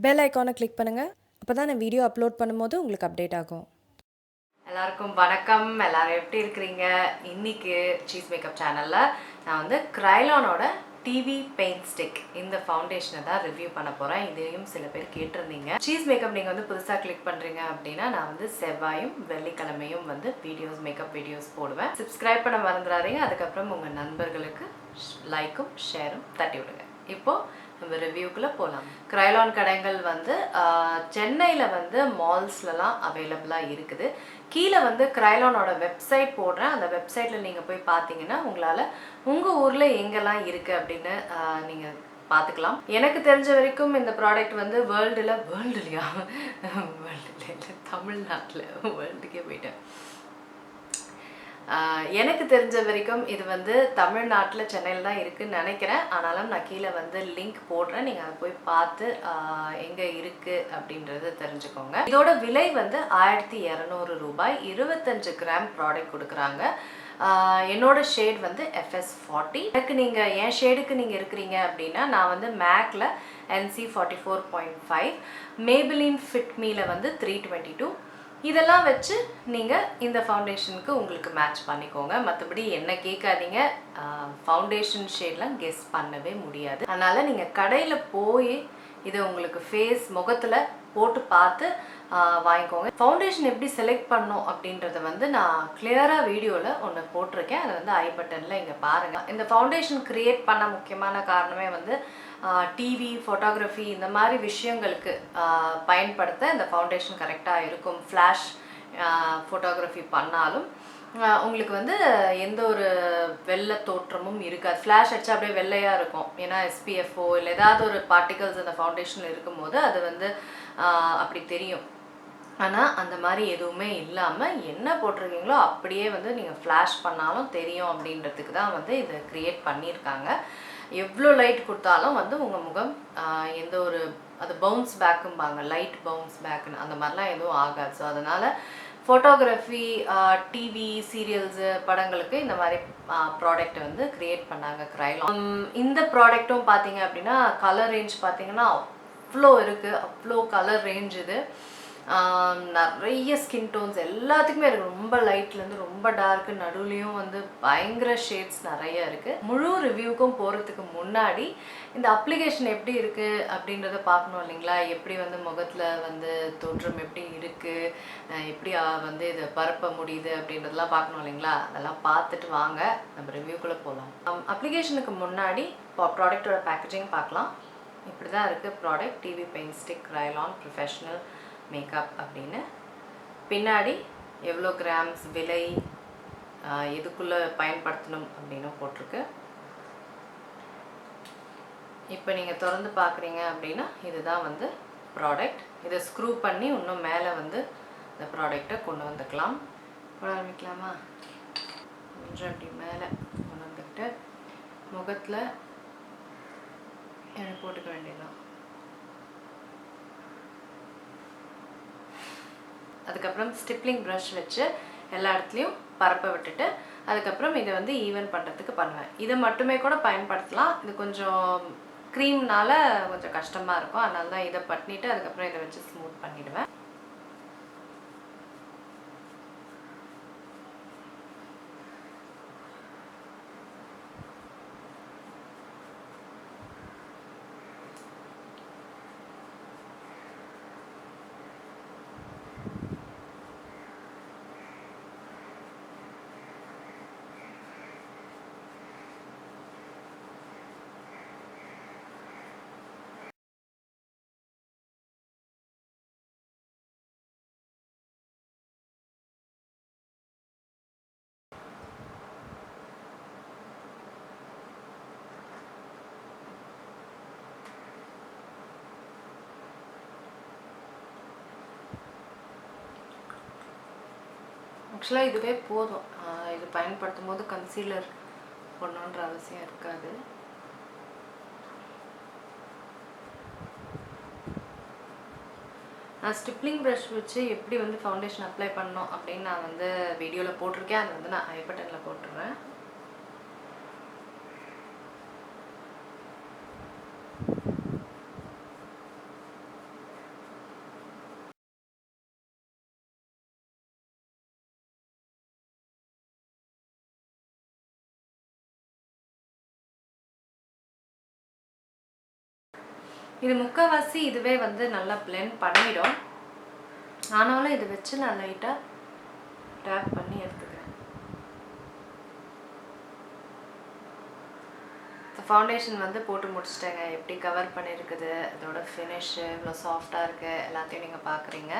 Bell ஐகானை click பண்ணுங்கள். அப்போ தான் நான் வீடியோ அப்லோட் பண்ணும்போது உங்களுக்கு அப்டேட் ஆகும். எல்லாருக்கும் வணக்கம். எல்லாரும் எப்படி இருக்கிறீங்க? இன்னைக்கு சீஸ் மேக்கப் சேனலில் நான் வந்து கிரைலானோட டிவி பெயிண்ட் ஸ்டிக் இந்த ஃபவுண்டேஷனை தான் ரிவ்யூ பண்ண போகிறேன். இதையும் சில பேர் கேட்டிருந்தீங்க. சீஸ் மேக்கப் நீங்கள் வந்து புதுசாக கிளிக் பண்ணுறீங்க அப்படின்னா நான் வந்து செவ்வாயும் வெள்ளிக்கிழமையும் வந்து மேக்கப் வீடியோஸ் போடுவேன். சப்ஸ்கிரைப் பண்ண மறந்துடாதீங்க. அதுக்கப்புறம் உங்கள் நண்பர்களுக்கு லைக்கும் ஷேரும் தட்டி விடுங்க. இப்போது நம்ம ரிவ்யூக்குள்ளே போகலாம். கிரைலான் கடைகள் வந்து சென்னையில் வந்து மால்ஸ்லலாம் அவைலபிளாக இருக்குது. கீழே வந்து கிரைலானோட வெப்சைட் போடுறேன். அந்த வெப்சைட்டில் நீங்கள் போய் பார்த்தீங்கன்னா உங்களால் உங்கள் ஊரில் எங்கெல்லாம் இருக்குது அப்படின்னு நீங்கள் பார்த்துக்கலாம். எனக்கு தெரிஞ்ச வரைக்கும் இந்த ப்ராடக்ட் வந்து வேர்ல்டுலையா வேர்ல்டுல இல்லை, தமிழ்நாட்டில் வேர்ல்டுக்கே போயிட்டேன். எனக்கு தெரிஞ்ச வரைக்கும் இது வந்து தமிழ்நாட்டில் சென்னையில் தான் இருக்குதுன்னு நினைக்கிறேன். ஆனாலும் நான் கீழே வந்து லிங்க் போடுறேன். நீங்கள் அதை போய் பார்த்து எங்கே இருக்குது அப்படின்றத தெரிஞ்சுக்கோங்க. இதோட விலை வந்து 1200 ரூபாய். 25 கிராம் ப்ராடக்ட் கொடுக்குறாங்க. என்னோட ஷேட் வந்து FS40. எனக்கு நீங்கள் என் ஷேடுக்கு நீங்கள் இருக்கிறீங்க அப்படின்னா நான் வந்து மேக்கில் NC 44.5, மேபிலின் ஃபிட் மீல வந்து 322. இதெல்லாம் வச்சு நீங்கள் இந்த ஃபவுண்டேஷனுக்கு உங்களுக்கு மேட்ச் பண்ணிக்கோங்க. மற்றபடி என்ன கேட்காதீங்க, ஃபவுண்டேஷன் ஷேட்லாம் கெஸ் பண்ணவே முடியாது. அதனால் நீங்கள் கடையில் போய் இதை உங்களுக்கு முகத்தில் போட்டு பார்த்து வாங்கிக்கோங்க. ஃபவுண்டேஷன் எப்படி செலக்ட் பண்ணோம் அப்படின்றத வந்து நான் கிளியராக வீடியோவில் ஒன்று போட்டிருக்கேன். அதை வந்து ஐ பட்டனில் இங்கே பாருங்கள். இந்த ஃபவுண்டேஷன் க்ரியேட் பண்ண முக்கியமான காரணமே வந்து டிவி, ஃபோட்டோகிராஃபி இந்த மாதிரி விஷயங்களுக்கு பயன்படுத்த இந்த ஃபவுண்டேஷன் கரெக்டாக இருக்கும். ஃப்ளாஷ் ஃபோட்டோகிராஃபி பண்ணாலும் உங்களுக்கு வந்து எந்த ஒரு வெள்ளை தோற்றமும் இருக்காது. ஃப்ளாஷ் அடிச்சா அப்படியே வெள்ளையாக இருக்கும். ஏன்னா SPFO இல்லை ஏதாவது ஒரு பார்ட்டிகல்ஸ் அந்த ஃபவுண்டேஷனில் இருக்கும்போது அது வந்து அப்படி தெரியும். ஆனால் அந்த மாதிரி எதுவுமே இல்லாமல் என்ன போட்டிருக்கீங்களோ அப்படியே வந்து நீங்கள் ஃப்ளாஷ் பண்ணாலும் தெரியும் அப்படின்றதுக்கு தான் வந்து இதை க்ரியேட் பண்ணியிருக்காங்க. எவ்வளோ லைட் கொடுத்தாலும் வந்து உங்கள் முகம் எந்த ஒரு அது பவுன்ஸ் பேக்கும்பாங்க, லைட் பவுன்ஸ் பேக்குன்னு அந்த மாதிரிலாம் எதுவும் ஆகாது. ஸோ அதனால் ஃபோட்டோகிராஃபி, டிவி, சீரியல்ஸு, படங்களுக்கு இந்த மாதிரி ப்ராடக்ட் வந்து க்ரியேட் பண்ணாங்க கிரைலான். இந்த ப்ராடக்ட்டும் பார்த்தீங்க அப்படின்னா கலர் ரேஞ்ச் பார்த்தீங்கன்னா அவ்வளோ இருக்குது, அவ்வளோ கலர் ரேஞ்ச். இது நிறைய ஸ்கின் டோன்ஸ் எல்லாத்துக்குமே இருக்குது. ரொம்ப லைட்லேருந்து ரொம்ப டார்க்கு, நடுவுலையும் வந்து பயங்கர ஷேட்ஸ் நிறைய இருக்குது. முழு ரிவ்யூக்கும் போகிறதுக்கு முன்னாடி இந்த அப்ளிகேஷன் எப்படி இருக்குது அப்படின்றத பார்க்கணும் இல்லைங்களா? எப்படி வந்து முகத்தில் வந்து தோற்றம் எப்படி இருக்குது, எப்படி வந்து இதை பரப்ப முடியுது அப்படின்றதெல்லாம் பார்க்கணும் இல்லைங்களா? அதெல்லாம் பார்த்துட்டு வாங்க நம்ம ரிவ்யூக்குள்ளே போகலாம். அப்ளிகேஷனுக்கு முன்னாடி ப்ராடக்டோட பேக்கேஜிங் பார்க்கலாம். இப்படி தான் இருக்குது product. TV paint stick Krylon professional makeup அப்படின்னு பின்னாடி எவ்வளோ கிராம்ஸ், விலை, எதுக்குள்ளே பயன்படுத்தணும் அப்படின்னு போட்டிருக்கு. இப்போ நீங்கள் திறந்து பார்க்குறீங்க அப்படின்னா இதுதான் வந்து ப்ராடக்ட். இதை ஸ்க்ரூ பண்ணி இன்னும் மேலே வந்து இந்த ப்ராடக்டை கொண்டு வந்துக்கலாம். போட ஆரம்பிக்கலாமா? கொஞ்சம் அப்படி மேலே கொண்டு வந்துக்கிட்டு முகத்தில் எனக்கு போட்டுக்க வேண்டியதுதான். அதுக்கப்புறம் ஸ்டிப்லிங் ப்ரஷ் வச்சு எல்லா இடத்துலையும் பரப்ப விட்டுட்டு அதுக்கப்புறம் இதை வந்து ஈவன் பண்ணுறதுக்கு பண்ணுவேன். இதை மட்டுமே கூட பயன்படுத்தலாம். இது கொஞ்சம் க்ரீம்னால கொஞ்சம் கஷ்டமாக இருக்கும். அதனால தான் இதை பண்ணிவிட்டு அதுக்கப்புறம் இதை வச்சு ஸ்மூத் பண்ணிவிடுவேன். ஆக்சுவலாக இதுவே போதும். இது பயன்படுத்தும் போது கன்சீலர் போடணுன்ற அவசியம் இருக்காது. நான் ஸ்டிப்லிங் ப்ரஷ் வச்சு எப்படி வந்து ஃபவுண்டேஷன் அப்ளை பண்ணணும் அப்படின்னு நான் வந்து வீடியோவில் போட்டிருக்கேன். அதை வந்து நான் ஐ பட்டனில் போட்டுருவேன். இது முக்கால்வாசி இதுவே வந்து நல்லா blend பண்ணிடும். ஆனாலும் இதை வச்சு நான் லைட்டாக டேப் பண்ணி எடுத்துக்கிறேன். ஃபவுண்டேஷன் வந்து போட்டு முடிச்சிட்டேங்க. எப்படி கவர் பண்ணியிருக்குது, அதோட ஃபினிஷு இவ்வளோ சாஃப்டாக இருக்குது, எல்லாத்தையும் நீங்கள் பார்க்குறீங்க.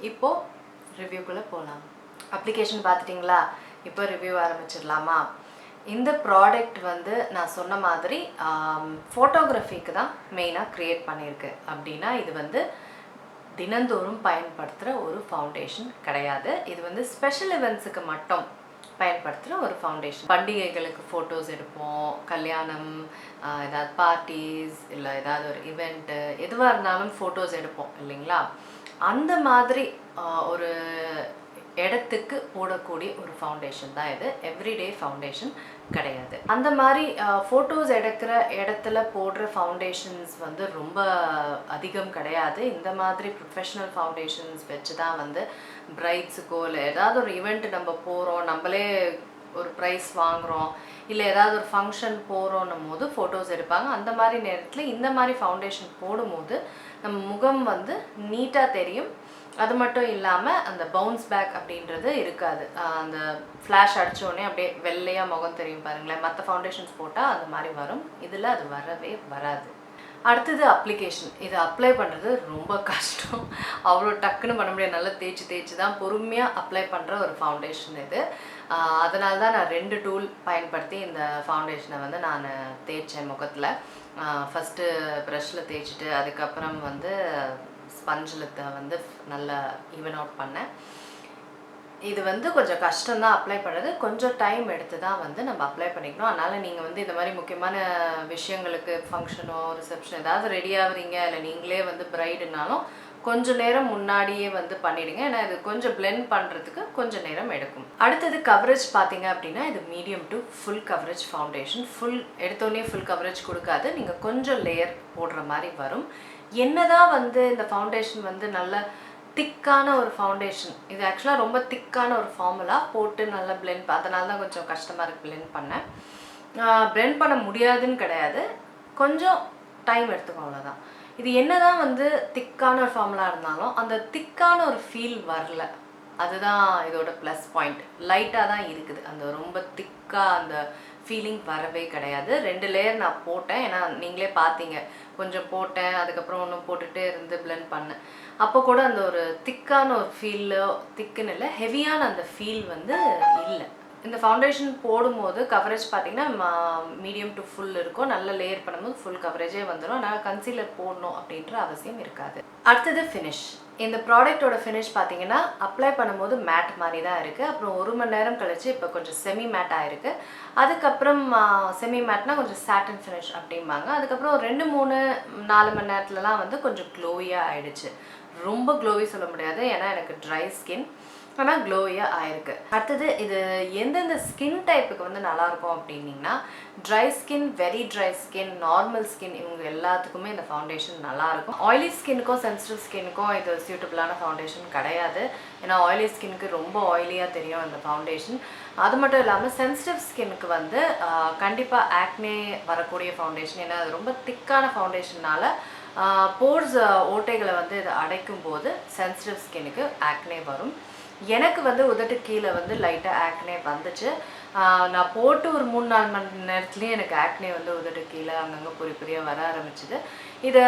இப்போது ரிவ்யூக்குள்ளே போகலாம். அப்ளிகேஷன் பார்த்துட்டிங்களா? இப்போ ரிவ்யூ ஆரம்பிச்சிடலாமா? இந்த ப்ராடக்ட் வந்து நான் சொன்ன மாதிரி ஃபோட்டோகிராஃபிக்கு தான் மெயினாக க்ரியேட் பண்ணியிருக்கு. அப்படின்னா இது வந்து தினந்தோறும் பயன்படுத்துகிற ஒரு ஃபவுண்டேஷன் கிடையாது. இது வந்து ஸ்பெஷல் இவெண்ட்ஸுக்கு மட்டும் பயன்படுத்துகிற ஒரு ஃபவுண்டேஷன். பண்டிகைகளுக்கு ஃபோட்டோஸ் எடுப்போம், கல்யாணம், ஏதாவது பார்ட்டிஸ், இல்லை ஏதாவது ஒரு இவெண்ட்டு, எதுவாக இருந்தாலும் ஃபோட்டோஸ் எடுப்போம் இல்லைங்களா? அந்த மாதிரி ஒரு இடத்துக்கு போடக்கூடிய ஒரு ஃபவுண்டேஷன் தான் இது. எவ்ரிடே ஃபவுண்டேஷன் கிடையாது. அந்த மாதிரி ஃபோட்டோஸ் எடுக்கிற இடத்துல போடுற ஃபவுண்டேஷன்ஸ் வந்து ரொம்ப அதிகம் கிடையாது. இந்த மாதிரி ப்ரொஃபஷ்னல் ஃபவுண்டேஷன்ஸ் வச்சு தான் வந்து பிரைட்ஸுக்கோ இல்லை ஏதாவது ஒரு ஈவெண்ட் நம்ம போகிறோம், நம்மளே ஒரு ப்ரைஸ் வாங்குகிறோம், இல்லை ஏதாவது ஒரு ஃபங்க்ஷன் போகிறோன்னும் போது ஃபோட்டோஸ் எடுப்பாங்க. அந்த மாதிரி நேரத்தில் இந்த மாதிரி ஃபவுண்டேஷன் போடும்போது நம்ம முகம் வந்து நீட்டாக தெரியும். அது மட்டும் இல்லாமல் அந்த பவுன்ஸ் பேக் அப்படின்றது இருக்காது. அந்த ஃப்ளாஷ் அடித்தோடனே அப்படியே வெள்ளையாக முகம் தெரியும் பாருங்களேன். மற்ற ஃபவுண்டேஷன்ஸ் போட்டால் அந்த மாதிரி வரும், இதில் அது வரவே வராது. அடுத்தது அப்ளிகேஷன். இது அப்ளை பண்ணுறது ரொம்ப கஷ்டம். அவ்வளோ டக்குன்னு பண்ண முடியாது. நல்லா தேய்ச்சி தான் பொறுமையாக அப்ளை பண்ணுற ஒரு ஃபவுண்டேஷன் இது. அதனால தான் நான் 2 டூல் பயன்படுத்தி இந்த ஃபவுண்டேஷனை வந்து நான் தேய்ச்சேன் முகத்தில். ஃபஸ்ட்டு ப்ரஷ்ஷில் தேய்ச்சிட்டு அதுக்கப்புறம் வந்து ஸ்பஞ்சில் வந்து நல்லா ஈவன் அவுட் பண்ணேன். இது வந்து கொஞ்சம் கஷ்டம்தான் அப்ளை பண்ணுறது. கொஞ்சம் டைம் எடுத்து தான் வந்து நம்ம அப்ளை பண்ணிக்கணும். அதனால் நீங்கள் வந்து இந்த மாதிரி முக்கியமான விஷயங்களுக்கு, ஃபங்க்ஷனோ ரிசப்ஷன் ஏதாவது ரெடி ஆகுறீங்க, இல்லை நீங்களே வந்து பிரைடுனாலும் கொஞ்சம் நேரம் முன்னாடியே வந்து பண்ணிவிடுங்க. ஏன்னா இது கொஞ்சம் பிளெண்ட் பண்ணுறதுக்கு கொஞ்சம் நேரம் எடுக்கும். அடுத்தது கவரேஜ் பார்த்தீங்க அப்படின்னா இது medium to full coverage foundation. எடுத்தோடனே ஃபுல் கவரேஜ் கொடுக்காது, நீங்கள் கொஞ்சம் லேயர் போடுற மாதிரி வரும். என்னதான் வந்து இந்த ஃபவுண்டேஷன் வந்து நல்ல திக்கான ஒரு ஃபவுண்டேஷன், இது ஆக்சுவலாக ரொம்ப திக்கான ஒரு ஃபார்முலா போட்டு நல்லா பிளெண்ட், அதனால தான் கொஞ்சம் கஷ்டமாக இருக்குது பிளெண்ட் பண்ணேன். பிளெண்ட் பண்ண முடியாதுன்னு கிடையாது, கொஞ்சம் டைம் எடுத்துக்கும், அவ்வளோதான். இது என்னதான் வந்து திக்கான ஒரு ஃபார்முலா இருந்தாலும் அந்த திக்கான ஒரு ஃபீல் வரல. அதுதான் இதோட ப்ளஸ் பாயிண்ட். லைட்டாக தான் இருக்குது, அந்த ரொம்ப திக்காக அந்த ஃபீலிங் வரவே கிடையாது. 2 லேயர் நான் போட்டேன், ஏன்னா நீங்களே பார்த்தீங்க, கொஞ்சம் போட்டேன், அதுக்கப்புறம் ஒன்று போட்டுகிட்டே இருந்து பிளெண்ட் பண்ணேன். அப்போ கூட அந்த ஒரு திக்கான ஒரு ஃபீலோ, திக்குன்னு இல்லை, ஹெவியான அந்த ஃபீல் வந்து இல்லை. இந்த ஃபவுண்டேஷன் போடும்போது கவரேஜ் பார்த்தீங்கன்னா மீடியம் டு ஃபுல் இருக்கும். நல்ல லேயர் பண்ணும்போது ஃபுல் கவரேஜே வந்துடும். அதனால் கன்சீலர் போடணும் அப்படின்ற அவசியம் இருக்காது. அடுத்தது ஃபினிஷ். இந்த ப்ராடக்டோட ஃபினிஷ் பார்த்தீங்கன்னா அப்ளை பண்ணும்போது மேட் மாதிரி தான் இருக்குது. அப்புறம் 1 மணி நேரம் கழிச்சு இப்போ கொஞ்சம் செமி மேட் ஆகிருக்கு. அதுக்கப்புறம் செமி மேட்னா கொஞ்சம் சாட்டன் ஃபினிஷ் அப்படிம்பாங்க. அதுக்கப்புறம் 2, 3, 4 மணி நேரத்துலலாம் வந்து கொஞ்சம் க்ளோவியாக ஆயிடுச்சு. ரொம்ப க்ளோவி சொல்ல முடியாது, ஏன்னா எனக்கு ட்ரை ஸ்கின், ஆனால் க்ளோவியாக ஆயிருக்கு. அடுத்தது இது எந்தெந்த ஸ்கின் டைப்புக்கு வந்து நல்லாயிருக்கும் அப்படின்னிங்கன்னா, dry skin, very dry skin, normal skin, இவங்க எல்லாத்துக்குமே இந்த ஃபவுண்டேஷன் நல்லாயிருக்கும். ஆயிலி ஸ்கின்னுக்கும் சென்சிட்டிவ் ஸ்கின்னுக்கும் இது சூட்டபிளான ஃபவுண்டேஷன் கிடையாது. ஏன்னா ஆயிலி ஸ்கின்னுக்கு ரொம்ப ஆயிலியாக தெரியும் இந்த ஃபவுண்டேஷன். அது மட்டும் இல்லாமல் சென்சிட்டிவ் ஸ்கின்னுக்கு வந்து கண்டிப்பாக ஆக்னே வரக்கூடிய ஃபவுண்டேஷன். ஏன்னா அது ரொம்ப திக்கான ஃபவுண்டேஷனால் போர்ஸ் ஓட்டைகளை வந்து இது அடைக்கும் போது சென்சிட்டிவ் ஸ்கின்னுக்கு ஆக்னே வரும். எனக்கு வந்து உதட்டு கீழே வந்து லைட்டாக ஆக்னே வந்துச்சு. நான் போட்டு ஒரு 3-4 மணி நேரத்துலேயே எனக்கு ஆக்னே வந்து உதட்டு கீழே அங்கங்கே பொறியாக வர ஆரம்பிச்சுது. இதை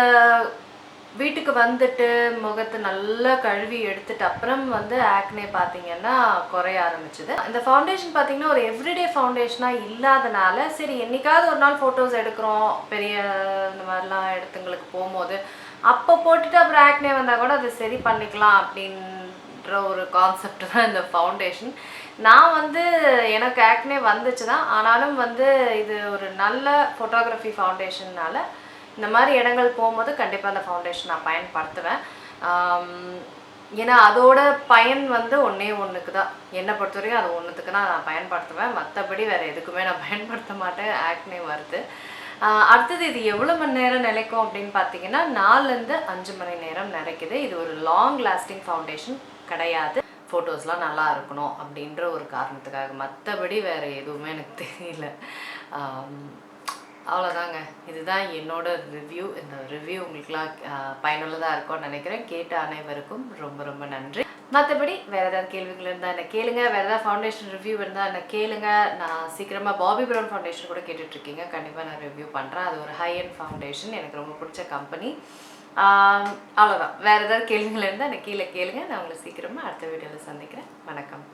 வீட்டுக்கு வந்துட்டு முகத்தை நல்லா கழுவி எடுத்துட்டு அப்புறம் வந்து ஆக்னே பார்த்தீங்கன்னா குறைய ஆரம்பிச்சுது. இந்த ஃபவுண்டேஷன் பார்த்தீங்கன்னா ஒரு எவ்ரிடே ஃபவுண்டேஷனாக இல்லாதனால, சரி என்னைக்காவது ஒரு நாள் ஃபோட்டோஸ் எடுக்கிறோம் பெரிய இந்த மாதிரிலாம் இடத்துங்களுக்கு போகும்போது, அப்போ போட்டுட்டு அப்புறம் ஆக்னே வந்தால் கூட அதை சரி பண்ணிக்கலாம் அப்படின்ற ஒரு கான்செப்ட் தான் இந்த ஃபவுண்டேஷன். நான் வந்து எனக்கு ஆக்னே வந்துச்சு தான், ஆனாலும் வந்து இது ஒரு நல்ல ஃபோட்டோகிராஃபி ஃபவுண்டேஷன்னால இந்த மாதிரி இடங்கள் போகும்போது கண்டிப்பாக அந்த ஃபவுண்டேஷன் நான் பயன்படுத்துவேன். ஏன்னா அதோட பயன் வந்து ஒன்றுக்கு தான், என்னை பொறுத்த வரைக்கும் அது ஒன்றுத்துக்கு தான் நான் பயன்படுத்துவேன். மற்றபடி வேறு எதுக்குமே நான் பயன்படுத்த மாட்டேன், ஆக்னே வருது. அடுத்தது இது எவ்வளோ மணி நேரம் நிலைக்கும் அப்படின்னு பார்த்தீங்கன்னா 4லேருந்து 5 மணி நேரம் நிலைக்குது. இது ஒரு லாங் லாஸ்டிங் ஃபவுண்டேஷன் கிடையாது. ஃபோட்டோஸ்லாம் நல்லா இருக்கணும் அப்படின்ற ஒரு காரணத்துக்காக, மற்றபடி வேறு எதுவுமே எனக்கு தெரியல. அவ்வளோதாங்க. இதுதான் என்னோட ரிவ்யூ. இந்த ரிவ்யூ உங்களுக்குலாம் பயனுள்ளதாக இருக்கும்னு நினைக்கிறேன். கேட்ட அனைவருக்கும் ரொம்ப ரொம்ப நன்றி. மற்றபடி வேறு ஏதாவது கேள்விகள் இருந்தால் என்ன கேளுங்க. வேறு ஏதாவது ஃபவுண்டேஷன் ரிவ்யூ இருந்தால் என்ன கேளுங்க. நான் சீக்கிரமாக பாபி ப்ரௌன் ஃபவுண்டேஷன் கூட கேட்டுட்ருக்கீங்க. கண்டிப்பாக நான் ரிவ்யூ பண்ணுறேன். அது ஒரு ஹை எண்ட் ஃபவுண்டேஷன். எனக்கு ரொம்ப பிடிச்ச கம்பெனி. அவ்வளோதான். வேறு ஏதாவது கேள்விகள் இருந்தால் என்ன கீழே கேளுங்க. நான் உங்களை சீக்கிரமாக அடுத்த வீடியோவில் சந்திக்கிறேன். வணக்கம்.